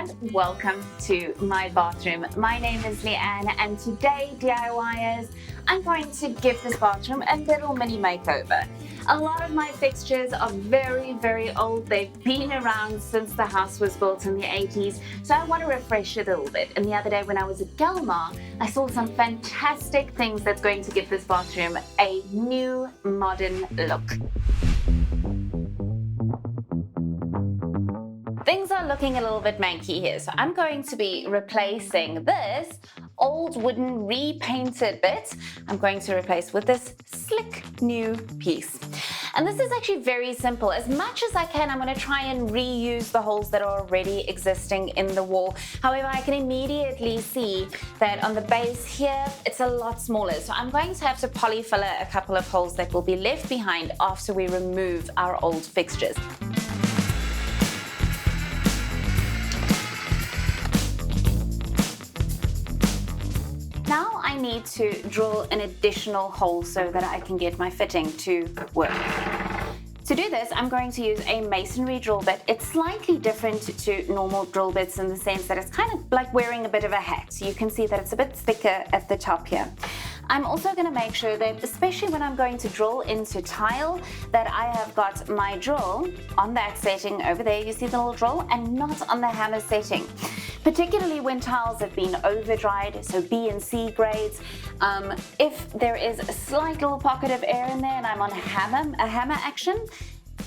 and welcome to my bathroom. My name is Leanne, and today, DIYers, I'm going to give this bathroom a little mini makeover. A lot of my fixtures are very old. They've been around since the house was built in the 80s, so I want to refresh it a little bit. And the other day when I was at Gelmar, I saw some fantastic things that's going to give this bathroom a new modern look. Things are looking a little bit manky here, so I'm going to be replacing this old wooden repainted bit. I'm going to replace with this slick new piece. And this is actually very simple. As much as I can, I'm going to try and reuse the holes that are already existing in the wall. However, I can immediately see that on the base here, it's a lot smaller. So I'm going to have to polyfiller a couple of holes that will be left behind after we remove our old fixtures. Now I need to drill an additional hole so that I can get my fitting to work. To do this, I'm going to use a masonry drill bit. It's slightly different to normal drill bits in the sense that it's kind of like wearing a bit of a hat. You can see that it's a bit thicker at the top here. I'm also going to make sure that, especially when I'm going to drill into tile, that I have got my drill on that setting over there. You see the little drill, and not on the hammer setting. Particularly when tiles have been over-dried, so B and C grades. If there is a slight little pocket of air in there and I'm on a hammer action,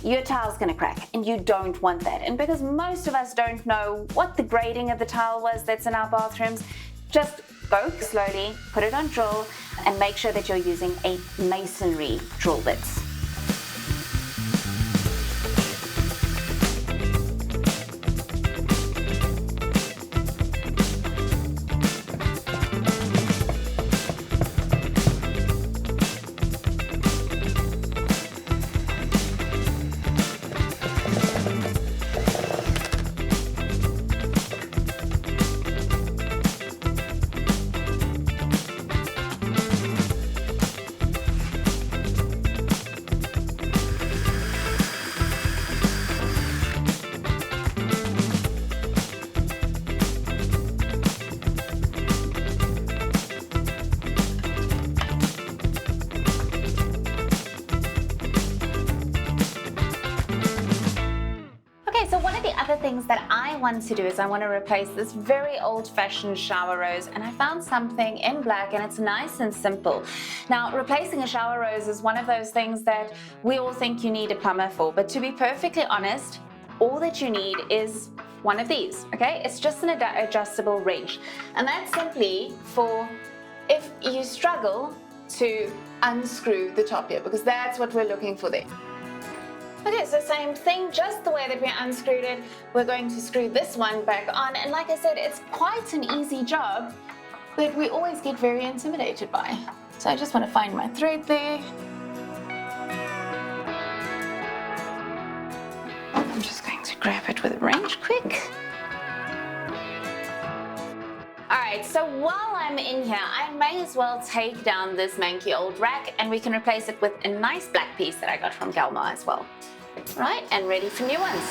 your tile's gonna crack, and you don't want that. And because most of us don't know what the grading of the tile was that's in our bathrooms, just go slowly, put it on drill, and make sure that you're using a masonry drill bit. So one of the other things that I want to do is I want to replace this very old-fashioned shower rose, and I found something in black, and it's nice and simple. Now, replacing a shower rose is one of those things that we all think you need a plumber for, but to be perfectly honest, all that you need is one of these, okay? It's just an adjustable wrench, and that's simply for if you struggle to unscrew the top here, because that's what we're looking for there. Okay, so same thing, just the way that we unscrewed it, we're going to screw this one back on. And like I said, it's quite an easy job that we always get very intimidated by. So I just want to find my thread there. I'm just going to grab it with a wrench quick. Alright, so while I'm in here, I may as well take down this manky old rack, and we can replace it with a nice black piece that I got from Gelmar as well. Right, and ready for new ones.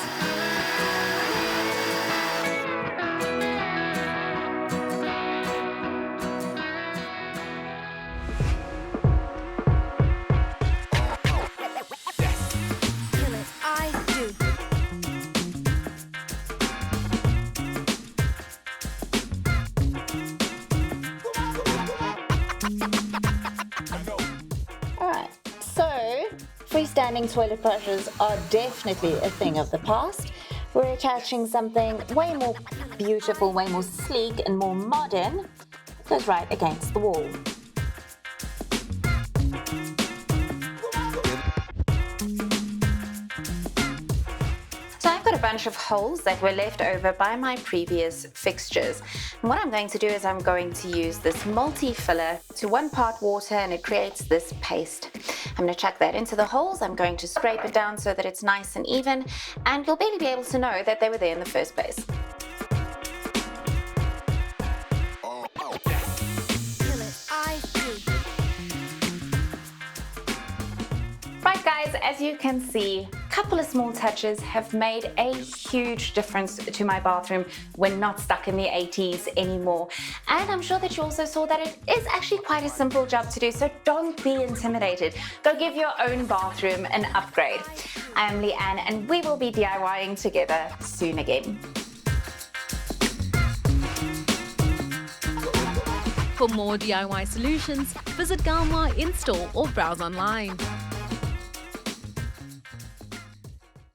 Freestanding toilet brushes are definitely a thing of the past. We're attaching something way more beautiful, way more sleek and more modern. It goes right against the wall. So I've got a bunch of holes that were left over by my previous fixtures. And what I'm going to do is I'm going to use this multi-filler to 1 part water, and it creates this paste. I'm going to chuck that into the holes. I'm going to scrape it down so that it's nice and even, and you'll barely be able to know that they were there in the first place. Right guys, as you can see, couple of small touches have made a huge difference to my bathroom. We're not stuck in the 80s anymore. And I'm sure that you also saw that it is actually quite a simple job to do, so don't be intimidated. Go give your own bathroom an upgrade. I am Leanne, and we will be DIYing together soon again. For more DIY solutions, visit Gelmar in-store or browse online.